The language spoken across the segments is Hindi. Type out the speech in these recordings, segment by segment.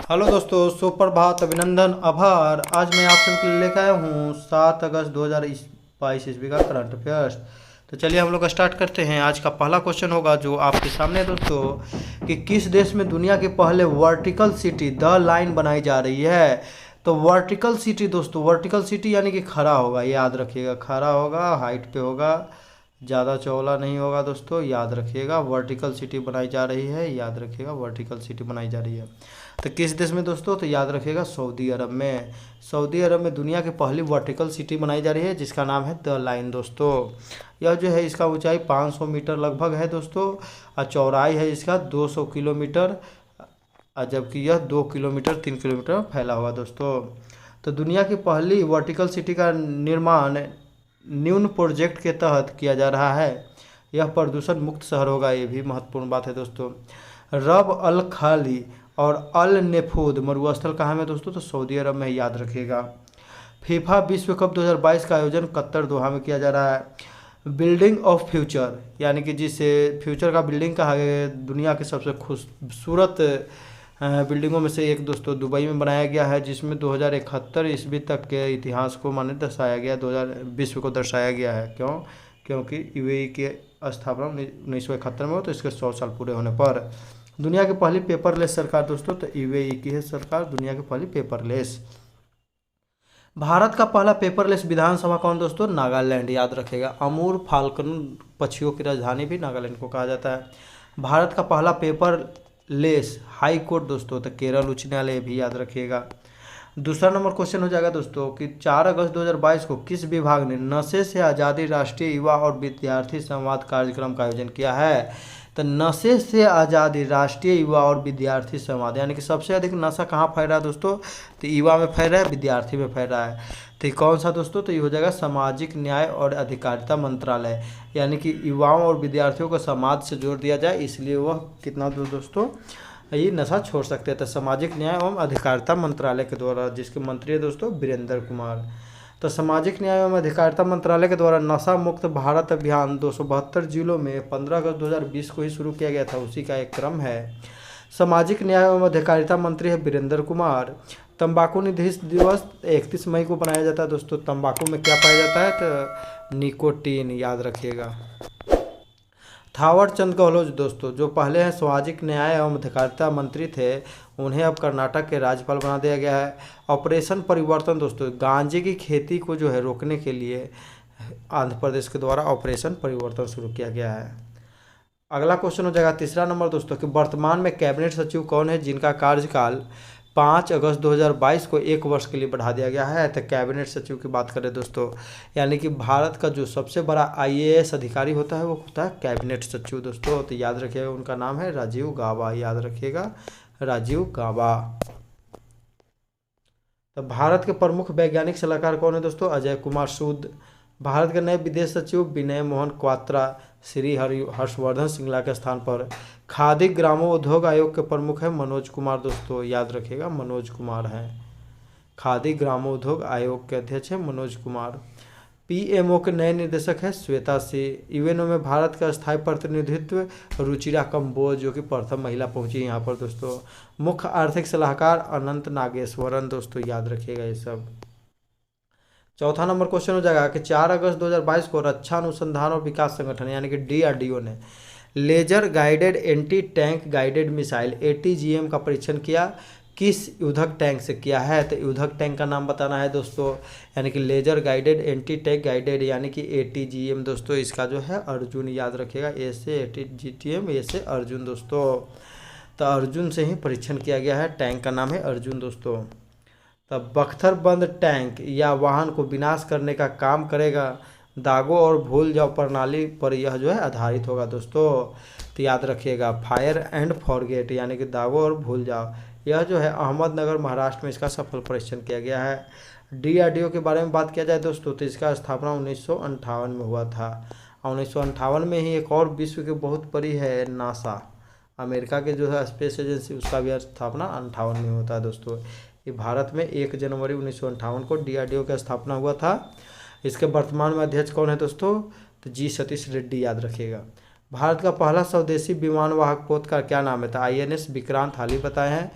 हेलो दोस्तों, सुप्रभात, अभिनंदन, आभार। आज मैं आप सबके लिए लेकर आया हूँ 7 अगस्त 2022 ईस्वी का करंट अफेयर्स। तो चलिए हम लोग स्टार्ट करते हैं। आज का पहला क्वेश्चन होगा जो आपके सामने है दोस्तों, कि किस देश में दुनिया के पहले वर्टिकल सिटी द लाइन बनाई जा रही है। तो वर्टिकल सिटी दोस्तों, वर्टिकल सिटी यानी कि खड़ा होगा, याद रखिएगा, खड़ा होगा, हाइट पे होगा, ज़्यादा चौड़ा नहीं होगा दोस्तों, याद रखिएगा। वर्टिकल सिटी बनाई जा रही है, याद रखिएगा, वर्टिकल सिटी बनाई जा रही है। तो किस देश में दोस्तों, तो याद रखिएगा सऊदी अरब में। सऊदी अरब में दुनिया की पहली वर्टिकल सिटी बनाई जा रही है जिसका नाम है द लाइन दोस्तों। यह जो है इसका ऊंचाई 500 मीटर लगभग है दोस्तों, और चौड़ाई है इसका 200 किलोमीटर, जबकि यह 2 किलोमीटर 3 किलोमीटर फैला हुआ दोस्तों। तो दुनिया की पहली वर्टिकल सिटी का निर्माण न्यून प्रोजेक्ट के तहत किया जा रहा है। यह प्रदूषण मुक्त शहर होगा, ये भी महत्वपूर्ण बात है दोस्तों। रब अल खाली और अल नेफूद मरुस्थल कहाँ में दोस्तों, तो सऊदी अरब में, याद रखिएगा। फीफा विश्व कप 2022 का आयोजन कतर दोहा में किया जा रहा है। बिल्डिंग ऑफ फ्यूचर यानी कि जिसे फ्यूचर का बिल्डिंग कहा गया है, दुनिया की सबसे खूबसूरत बिल्डिंगों में से एक दोस्तों दुबई में बनाया गया है, जिसमें 2071 ईस्वी तक के इतिहास को माने दर्शाया गया, 2020 को दर्शाया गया है। क्यों? क्योंकि यूएई की स्थापना 1971 में हो, तो इसके 100 साल पूरे होने पर। दुनिया की पहली पेपरलेस सरकार दोस्तों, तो यूएई की है सरकार, दुनिया की पहली पेपरलेस। भारत का पहला पेपरलेस विधानसभा कौन दोस्तों, नागालैंड, याद रखेगा। अमूर फाल्कन पक्षियों की राजधानी भी नागालैंड को कहा जाता है। भारत का पहला पेपरलेस हाई कोर्ट दोस्तों, तो केरल उच्च न्यायालय, भी याद रखिएगा। दूसरा नंबर क्वेश्चन हो जाएगा दोस्तों कि 4 अगस्त 2022 को किस विभाग ने नशे से आज़ादी राष्ट्रीय युवा और विद्यार्थी संवाद कार्यक्रम का आयोजन किया है। तो नशे से आज़ादी राष्ट्रीय युवा और विद्यार्थी संवाद, यानी कि सबसे अधिक नशा कहाँ फैल रहा है दोस्तों, तो युवा में फैल रहा है, विद्यार्थी में फैल रहा है। तो ये कौन सा दोस्तों, तो ये हो जाएगा सामाजिक न्याय और अधिकारिता मंत्रालय, यानी कि युवाओं और विद्यार्थियों को समाज से जोड़ दिया जाए, इसलिए वह कितना दोस्तों ये नशा छोड़ सकते हैं। तो सामाजिक न्याय एवं अधिकारिता मंत्रालय के द्वारा, जिसके मंत्री है दोस्तों वीरेंद्र कुमार। तो सामाजिक न्याय एवं अधिकारिता मंत्रालय के द्वारा नशा मुक्त भारत अभियान 272 जिलों में 15 अगस्त 2020 को ही शुरू किया गया था, उसी का एक क्रम है। सामाजिक न्याय एवं अधिकारिता मंत्री है वीरेंद्र कुमार। तंबाकू निषेध दिवस 31 मई को मनाया जाता है दोस्तों। तंबाकू में क्या पाया जाता है, तो निकोटीन, याद रखिएगा। थावर चंद गहलोत दोस्तों, जो पहले हैं सामाजिक न्याय एवं अधिकारिता मंत्री थे, उन्हें अब कर्नाटक के राज्यपाल बना दिया गया है। ऑपरेशन परिवर्तन दोस्तों, गांजे की खेती को जो है रोकने के लिए आंध्र प्रदेश के द्वारा ऑपरेशन परिवर्तन शुरू किया गया है। अगला क्वेश्चन हो जाएगा तीसरा नंबर दोस्तों, कि वर्तमान में कैबिनेट सचिव कौन है जिनका कार्यकाल 5 अगस्त 2022 को 1 वर्ष के लिए बढ़ा दिया गया है। तो कैबिनेट सचिव की बात करें दोस्तों, यानी कि भारत का जो सबसे बड़ा आईएएस अधिकारी होता है वो होता है कैबिनेट सचिव दोस्तों। तो याद रखिएगा, उनका नाम है राजीव गाबा, याद रखिएगा, राजीव गाबा। तो भारत के प्रमुख वैज्ञानिक सलाहकार कौन है दोस्तों, अजय कुमार सूद। भारत के नए विदेश सचिव विनय मोहन क्वात्रा श्री हर्षवर्धन श्रृंगला के स्थान पर। खादी ग्रामोद्योग आयोग के प्रमुख है मनोज कुमार दोस्तों, याद रखिएगा, मनोज कुमार हैं। खादी ग्रामोद्योग आयोग के अध्यक्ष है मनोज कुमार। पीएमओ के नए निदेशक है श्वेता सिंह। यूएनओ में भारत का स्थायी प्रतिनिधित्व रुचिरा कंबोज, जो कि प्रथम महिला पहुंची यहाँ पर दोस्तों। मुख्य आर्थिक सलाहकार अनंत नागेश्वरन दोस्तों, याद रखिएगा ये सब। चौथा नंबर क्वेश्चन हो जाएगा कि 4 अगस्त 2022 को रक्षा अनुसंधान और विकास संगठन यानी कि डीआरडीओ ने laser guided anti tank guided missile ATGM का परीक्षण किया। किस युद्धक टैंक से किया है, तो युद्धक टैंक का नाम बताना है दोस्तों, यानी कि laser guided anti tank guided यानी कि एटीजीएम दोस्तों। इसका जो है अर्जुन, याद रखिएगा, ए से एटीजीएम, ए से अर्जुन दोस्तों। तो अर्जुन से ही परीक्षण किया गया है, टैंक का नाम है अर्जुन दोस्तों। तब बख्तरबंद टैंक या वाहन को विनाश करने का काम करेगा। दागों और भूल जाओ प्रणाली पर यह जो है आधारित होगा दोस्तों। तो याद रखिएगा, फायर एंड फॉरगेट यानी कि दागों और भूल जाओ, यह जो है अहमदनगर महाराष्ट्र में इसका सफल परीक्षण किया गया है। डीआरडीओ के बारे में बात किया जाए दोस्तों, तो इसका स्थापना 1958 में हुआ था। 1958 में ही एक और विश्व की बहुत बड़ी है नासा, अमेरिका के जो है स्पेस एजेंसी, उसका भी स्थापना 58 में होता है दोस्तों। ये भारत में 1 जनवरी 1958 को डीआरडीओ का स्थापना हुआ था। इसके वर्तमान में अध्यक्ष कौन है दोस्तों, तो जी सतीश रेड्डी, याद रखिएगा। भारत का पहला स्वदेशी विमान वाहक पोत का क्या नाम है, तो आईएनएस विक्रांत, हाल ही बताए हैं।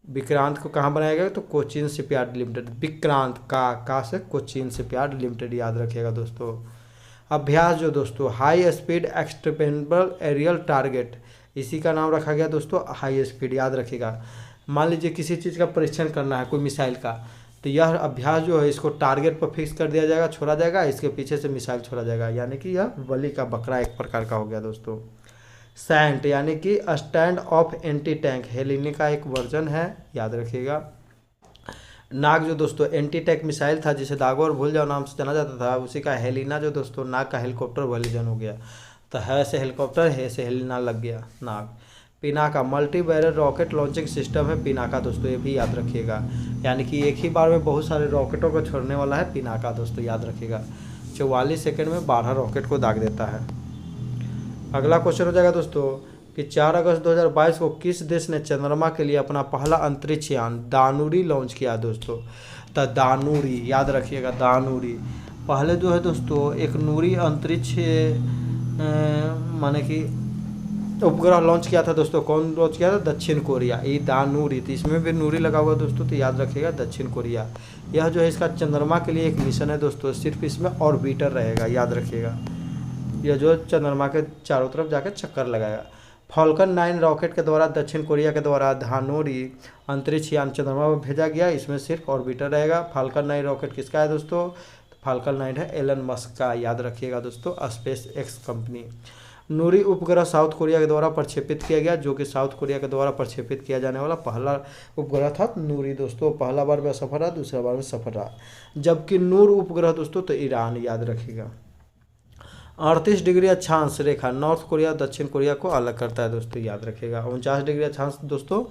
विक्रांत को कहाँ बनाया गया, तो कोचीन शिपयार्ड लिमिटेड। विक्रांत का से कोचीन शिपयार्ड लिमिटेड, याद रखिएगा दोस्तों। अभ्यास जो दोस्तों हाई स्पीड एक्सटेपेबल एरियल टारगेट, इसी का नाम रखा गया दोस्तों हाई स्पीड, याद रखिएगा। मान लीजिए किसी चीज़ का परीक्षण करना है, कोई मिसाइल का, तो यह अभ्यास जो है इसको टारगेट पर फिक्स कर दिया जाएगा, छोड़ा जाएगा, इसके पीछे से मिसाइल छोड़ा जाएगा, यानी कि यह बलि का बकरा एक प्रकार का हो गया दोस्तों। सैंट यानी कि स्टैंड ऑफ एंटी टैंक, हेलिनी का एक वर्जन है, याद रखिएगा। नाग जो दोस्तों एंटी टैंक मिसाइल था जिसे दागो और भूल जाओ नाम से जाना जाता था, उसी का हेलिना जो दोस्तों नाग का हेलीकॉप्टर वर्जन हो गया। तो है से हेलीकॉप्टर, है से हेलिना लग गया Nag. Pinaka multi barrel rocket launching system है पिनाका दोस्तों, ये भी याद रखिएगा, यानी कि एक ही बार में बहुत सारे रॉकेटों को छोड़ने वाला है पिनाका दोस्तों, याद रखिएगा। 44 सेकंड में 12 रॉकेट को दाग देता है। अगला क्वेश्चन हो जाएगा दोस्तों कि 4 अगस्त 2022 को किस देश ने चंद्रमा के लिए अपना पहला अंतरिक्ष यान दानुरी लॉन्च किया दोस्तों। तो दानुरी याद रखिएगा, दानुरी पहले जो है दोस्तों एक नूरी अंतरिक्ष माने कि उपग्रह लॉन्च किया था दोस्तों। कौन लॉन्च किया था, दक्षिण कोरिया। ये दानूरी थी, इसमें भी नूरी लगा हुआ दोस्तों, तो याद रखिएगा दक्षिण कोरिया। यह जो है इसका चंद्रमा के लिए एक मिशन है दोस्तों, सिर्फ इसमें ऑर्बिटर रहेगा, याद रखिएगा। यह जो चंद्रमा के चारों तरफ जाकर चक्कर लगाएगा। फॉल्कन 9 रॉकेट के द्वारा दक्षिण कोरिया के द्वारा धानोरी अंतरिक्ष यान चंद्रमा पर भेजा गया, इसमें सिर्फ ऑर्बिटर रहेगा। फाल्कन 9 रॉकेट किसका है दोस्तों, तो फाल्कन 9 है एलन मस्क का, याद रखिएगा दोस्तों, स्पेस एक्स कंपनी। नूरी उपग्रह साउथ कोरिया के द्वारा प्रक्षेपित किया गया, जो कि साउथ कोरिया के द्वारा प्रक्षेपित किया जाने वाला पहला उपग्रह था नूरी दोस्तों। पहला बार में असफल रहा, दूसरा बार में सफल रहा। जबकि नूर उपग्रह दोस्तों तो ईरान, याद रखिएगा। 38 डिग्री अक्षांश रेखा नॉर्थ कोरिया दक्षिण कोरिया को अलग करता है दोस्तों, याद रखिएगा। 49 डिग्री अक्षांश दोस्तों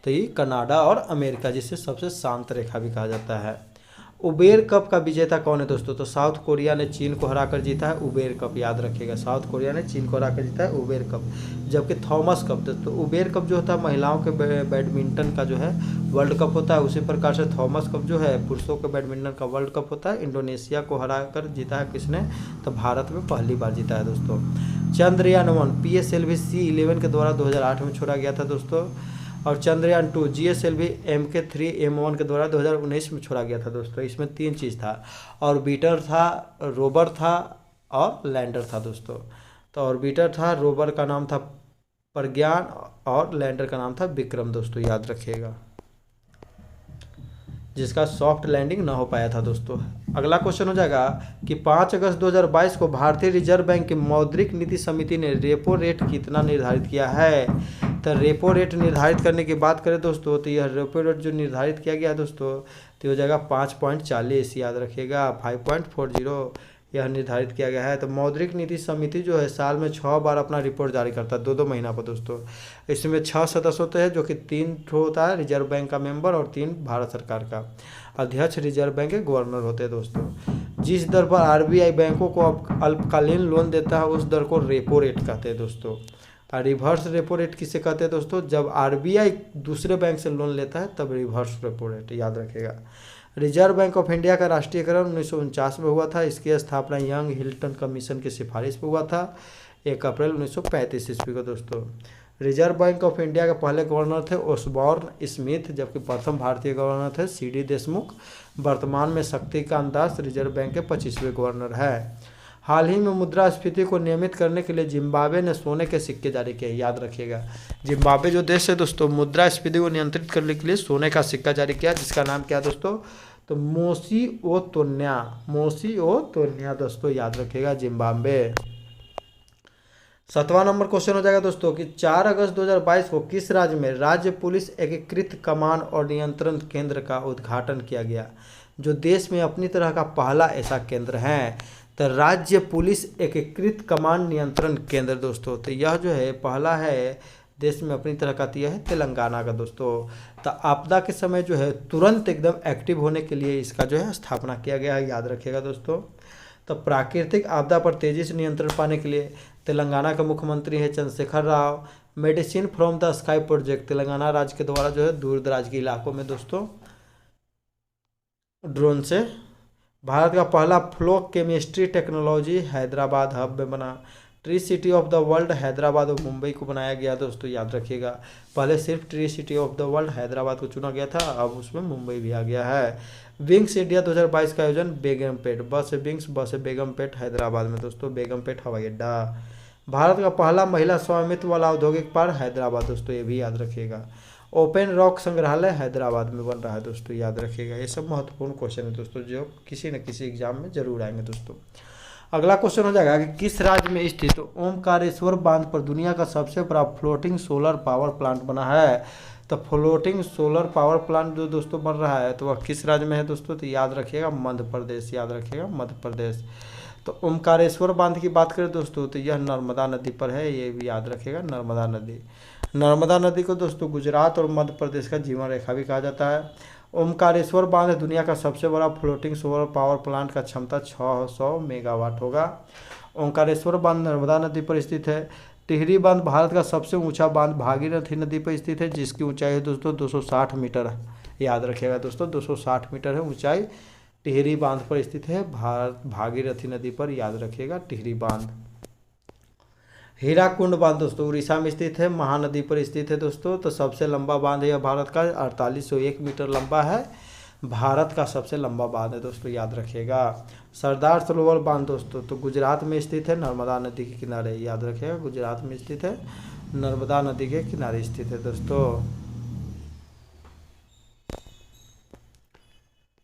तो ये कनाडा और अमेरिका, जिसे सबसे शांत रेखा भी कहा जाता है। उबेर कप का विजेता कौन है दोस्तों, तो साउथ कोरिया ने चीन को हराकर जीता है उबेर कप, याद रखिएगा। साउथ कोरिया ने चीन को हराकर जीता है उबेर कप। जबकि थॉमस कप दोस्तों, उबेर कप जो होता है महिलाओं के बैडमिंटन का जो है वर्ल्ड कप होता है, उसी प्रकार से थॉमस कप जो है पुरुषों के बैडमिंटन का वर्ल्ड कप होता है। इंडोनेशिया को हराकर जीता है किसने, तो भारत में पहली बार जीता है दोस्तों। चंद्रयान 1 PSLV C11 के द्वारा 2008 में छोड़ा गया था दोस्तों। और चंद्रयान 2 GSLV MK3 M1 के द्वारा 2019 में छोड़ा गया था दोस्तों। इसमें 3 चीज़ था, ऑर्बिटर था, रोवर था और लैंडर था दोस्तों। तो ऑर्बिटर था, रोवर का नाम था प्रज्ञान और लैंडर का नाम था विक्रम दोस्तों, याद रखिएगा, जिसका सॉफ्ट लैंडिंग ना हो पाया था दोस्तों। अगला क्वेश्चन हो जाएगा कि 5 अगस्त 2022 को भारतीय रिजर्व बैंक की मौद्रिक नीति समिति ने रेपो रेट कितना निर्धारित किया है। तो रेपो रेट निर्धारित करने की बात करें दोस्तों, तो यह रेपो रेट जो निर्धारित किया गया है दोस्तों तो हो जाएगा 5.40, याद रखिएगा 5.40 यह निर्धारित किया गया है। तो मौद्रिक नीति समिति जो है साल में 6 बार अपना रिपोर्ट जारी करता है, 2-2 महीना पर दोस्तों। इसमें 6 सदस्य होते हैं, जो कि 3 होता है रिजर्व बैंक का मेंबर और 3 भारत सरकार का। अध्यक्ष रिजर्व बैंक के गवर्नर होते हैं दोस्तों। जिस दर पर RBI बैंकों को अल्पकालीन लोन देता है उस दर को रेपो रेट कहते हैं दोस्तों। और रिवर्स रेपो रेट किसे कहते हैं दोस्तों, जब RBI दूसरे बैंक से लोन लेता है तब रिवर्स रेपो रेट, याद रखिएगा। रिजर्व बैंक ऑफ इंडिया का राष्ट्रीयकरण 1949 में हुआ था। इसकी स्थापना यंग हिल्टन कमीशन की सिफारिश पर हुआ था 1 अप्रैल 1935 ईस्वी को दोस्तों। रिजर्व बैंक ऑफ इंडिया के पहले गवर्नर थे ओसबॉर्न स्मिथ, जबकि प्रथम भारतीय गवर्नर थे CD देशमुख। वर्तमान में शक्तिकांत दास रिजर्व बैंक के 25वें गवर्नर है। हाल ही में मुद्रास्फीति को नियमित करने के लिए जिम्बाब्वे ने सोने के सिक्के जारी किए, याद रखिएगा। जिम्बाब्वे जो देश है दोस्तों मुद्रास्फीति को नियंत्रित करने के लिए सोने का सिक्का जारी किया, जिसका नाम क्या है दोस्तों, तो मोसी-ओ-तोन्या दोस्तों, याद रखिएगा जिम्बाब्वे। 7वां नंबर क्वेश्चन हो जाएगा दोस्तों कि 4 अगस्त 2022 को किस राज्य में राज्य पुलिस एकीकृत कमान और नियंत्रण केंद्र का उद्घाटन किया गया, जो देश में अपनी तरह का पहला ऐसा केंद्र है। तो राज्य पुलिस एकीकृत कमान नियंत्रण केंद्र दोस्तों, तो यह जो है पहला है देश में अपनी तरह का, यह है तेलंगाना का दोस्तों। तो आपदा के समय जो है तुरंत एकदम एक्टिव होने के लिए इसका जो है स्थापना किया गया है, याद रखिएगा दोस्तों। तो प्राकृतिक आपदा पर तेजी से नियंत्रण पाने के लिए तेलंगाना के मुख्यमंत्री है Chandrashekhar Rao. Medicine from the sky project Telangana राज्य के द्वारा जो है दूर दराज के इलाकों में दोस्तों ड्रोन से। भारत का पहला flow chemistry technology Hyderabad hub में बना। Tree city of the world Hyderabad और मुंबई को बनाया गया दोस्तों, याद रखिएगा। पहले सिर्फ tree city of the world Hyderabad को चुना गया था, अब उसमें मुंबई भी आ गया है। विंग्स इंडिया 2022 का आयोजन बेगमपेट, बस विंग्स बस बेगमपेट हैदराबाद में दोस्तों, बेगमपेट हवाई अड्डा। भारत का पहला महिला स्वामित्व वाला औद्योगिक पार्क हैदराबाद दोस्तों, ये भी याद रखिएगा। ओपन रॉक संग्रहालय हैदराबाद में बन रहा है दोस्तों, याद रखिएगा। ये सब महत्वपूर्ण क्वेश्चन है दोस्तों, जो किसी न किसी एग्जाम में जरूर आएंगे दोस्तों। अगला क्वेश्चन हो जाएगा कि किस राज्य में स्थित ओमकारेश्वर बांध पर दुनिया का सबसे बड़ा फ्लोटिंग सोलर पावर प्लांट बना है। तो फ्लोटिंग सोलर पावर प्लांट जो दोस्तों बन रहा है तो वह किस राज्य में है दोस्तों, तो याद रखिएगा मध्य प्रदेश, याद रखिएगा मध्य प्रदेश। तो ओमकारेश्वर बांध की बात करें दोस्तों तो यह नर्मदा नदी पर है, ये भी याद रखिएगा नर्मदा नदी। नर्मदा नदी को दोस्तों गुजरात और मध्य प्रदेश का जीवन रेखा भी कहा जाता है। ओमकारेश्वर बांध दुनिया का सबसे बड़ा फ्लोटिंग सोलर पावर प्लांट का क्षमता 600 मेगावाट होगा। ओमकारेश्वर बांध नर्मदा नदी पर स्थित है। टिहरी बांध भारत का सबसे ऊंचा बांध भागीरथी नदी पर स्थित है, जिसकी ऊंचाई है दोस्तों 260 मीटर, याद रखिएगा दोस्तों 260 मीटर है ऊंचाई। टिहरी बांध पर स्थित है भारत भागीरथी नदी पर, याद रखिएगा टिहरी बांध। हीराकुंड बांध दोस्तों उड़ीसा में स्थित है, महानदी पर स्थित है दोस्तों। तो सबसे लंबा बांध है भारत का, 4801 मीटर लंबा है, भारत का सबसे लंबा बांध है दोस्तों, याद रखिएगा। सरदार सरोवर बांध दोस्तों तो गुजरात में स्थित है, नर्मदा नदी के किनारे, याद रखिएगा गुजरात में स्थित है, नर्मदा नदी के किनारे स्थित है दोस्तों।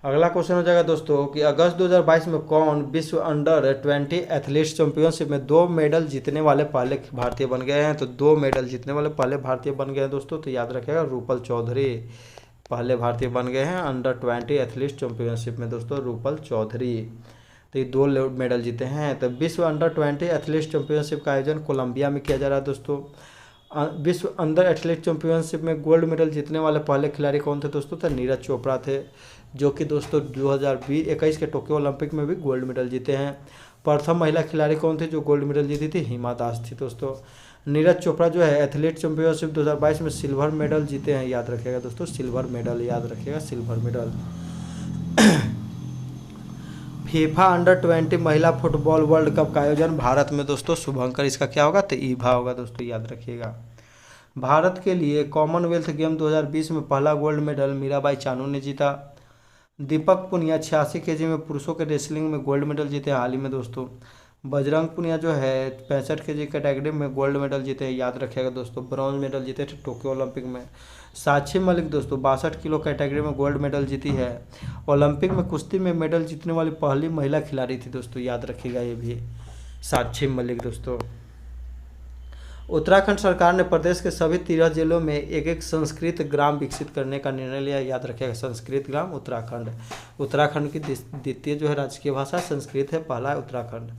अगला क्वेश्चन हो जाएगा दोस्तों कि अगस्त 2022 में कौन विश्व अंडर-20 एथलीट्स चैंपियनशिप में 2 मेडल जीतने वाले पहले भारतीय बन गए हैं। तो 2 मेडल जीतने वाले पहले भारतीय बन गए हैं दोस्तों, तो याद रखिएगा रूपल चौधरी पहले भारतीय बन गए हैं अंडर-20 एथलीट्स चैंपियनशिप में दोस्तों, रूपल चौधरी। तो ये 2 मेडल जीते हैं। तो विश्व अंडर-20 एथलीट्स चैंपियनशिप का आयोजन कोलंबिया में किया जा रहा है दोस्तों। विश्व अंडर एथलीट चैंपियनशिप में गोल्ड मेडल जीतने वाले पहले खिलाड़ी कौन थे दोस्तों, तो नीरज चोपड़ा थे, जो कि दोस्तों 2021 के टोक्यो ओलंपिक में भी गोल्ड मेडल जीते हैं। प्रथम महिला खिलाड़ी कौन थे जो गोल्ड मेडल जीती थी, हिमा दास थी दोस्तों। नीरज चोपड़ा जो है एथलीट चैंपियनशिप 2022 में सिल्वर मेडल जीते हैं, याद रखिएगा दोस्तों सिल्वर मेडल, याद रखिएगा सिल्वर मेडल। फीफा अंडर-20 महिला फुटबॉल वर्ल्ड कप का आयोजन भारत में दोस्तों, शुभंकर इसका क्या होगा, तो ईभा होगा दोस्तों, याद रखिएगा। भारत के लिए कॉमनवेल्थ गेम 2020 में पहला गोल्ड मेडल मीराबाई चानू ने जीता। दीपक पुनिया 86 केजी में पुरुषों के रेसलिंग में गोल्ड मेडल जीते हाल ही में दोस्तों। बजरंग पुनिया जो है 65 केजी कैटेगरी में गोल्ड मेडल जीते हैं, याद रखिएगा दोस्तों, ब्रॉन्ज मेडल जीते थे टोक्यो ओलंपिक में। साक्षी मलिक दोस्तों 62 किलो कैटेगरी में गोल्ड मेडल जीती है। ओलंपिक में कुश्ती में मेडल जीतने वाली पहली महिला खिलाड़ी थी दोस्तों, याद रखिएगा ये भी साक्षी मलिक दोस्तों। उत्तराखंड सरकार ने प्रदेश के सभी 13 जिलों में एक एक संस्कृत ग्राम विकसित करने का निर्णय लिया, याद रखिएगा संस्कृत ग्राम उत्तराखंड। उत्तराखंड की द्वितीय जो है राजकीय भाषा संस्कृत है, पहला है उत्तराखंड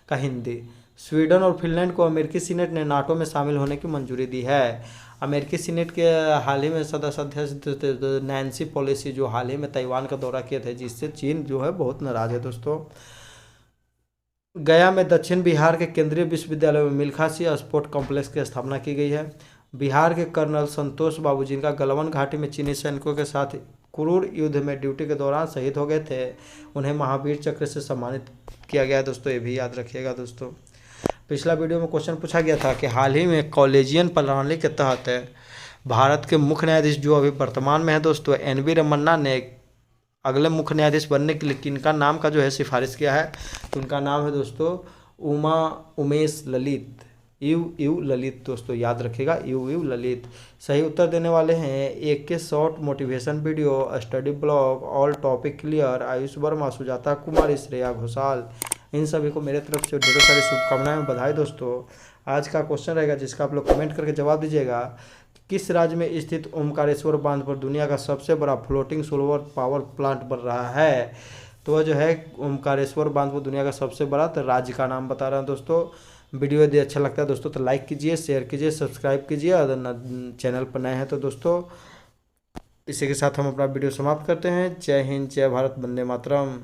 का हिंदी। स्वीडन और फिनलैंड को अमेरिकी सीनेट ने नाटो में शामिल होने की मंजूरी दी है। अमेरिकी सीनेट के हाल ही में सदस्य अध्यक्ष नैन्सी पेलोसी जो हाल ही में ताइवान का दौरा किए थे, जिससे चीन जो है बहुत नाराज है दोस्तों। गया में दक्षिण बिहार के केंद्रीय विश्वविद्यालय में मिल्खा सिंह स्पोर्ट कॉम्प्लेक्स की स्थापना की गई है। बिहार के कर्नल संतोष बाबू जिनका गलवान घाटी में चीनी सैनिकों के साथ क्रूर युद्ध में ड्यूटी के दौरान शहीद हो गए थे, उन्हें महावीर चक्र से सम्मानित किया गया दोस्तों, ये भी याद रखिएगा दोस्तों। पिछला वीडियो में क्वेश्चन पूछा गया था कि हाल ही में कॉलेजियन प्रणाली के तहत भारत के मुख्य न्यायाधीश जो अभी वर्तमान में है दोस्तों NV रमन्ना ने अगले मुख्य न्यायाधीश बनने के लिए किनका नाम का जो है सिफारिश किया है, तो उनका नाम है दोस्तों उमेश ललित, यू ललित दोस्तों, याद रखिएगा यू ललित। सही उत्तर देने वाले हैं एक के short motivation video, study blog, all topic clear, Ayush Verma, Sujata Kumari, Shreya Ghoshal. इन सभी को मेरे तरफ से ढेरों सारी शुभकामनाएं, बधाई दोस्तों। आज का क्वेश्चन रहेगा जिसका आप लोग कमेंट करके जवाब दीजिएगा, किस राज्य में स्थित ओमकारेश्वर बांध पर दुनिया का सबसे बड़ा फ्लोटिंग सोलर पावर प्लांट बन रहा है। तो वह जो है ओमकारेश्वर बांध पर दुनिया का सबसे बड़ा, तो राज्य का नाम बता रहा हूँ दोस्तों। वीडियो यदि अच्छा लगता है दोस्तों तो लाइक कीजिए, शेयर कीजिए, सब्सक्राइब कीजिए, अगर चैनल पर नए हैं तो दोस्तों। इसी के साथ हम अपना वीडियो समाप्त करते हैं। जय हिंद, जय भारत, वंदे मातरम।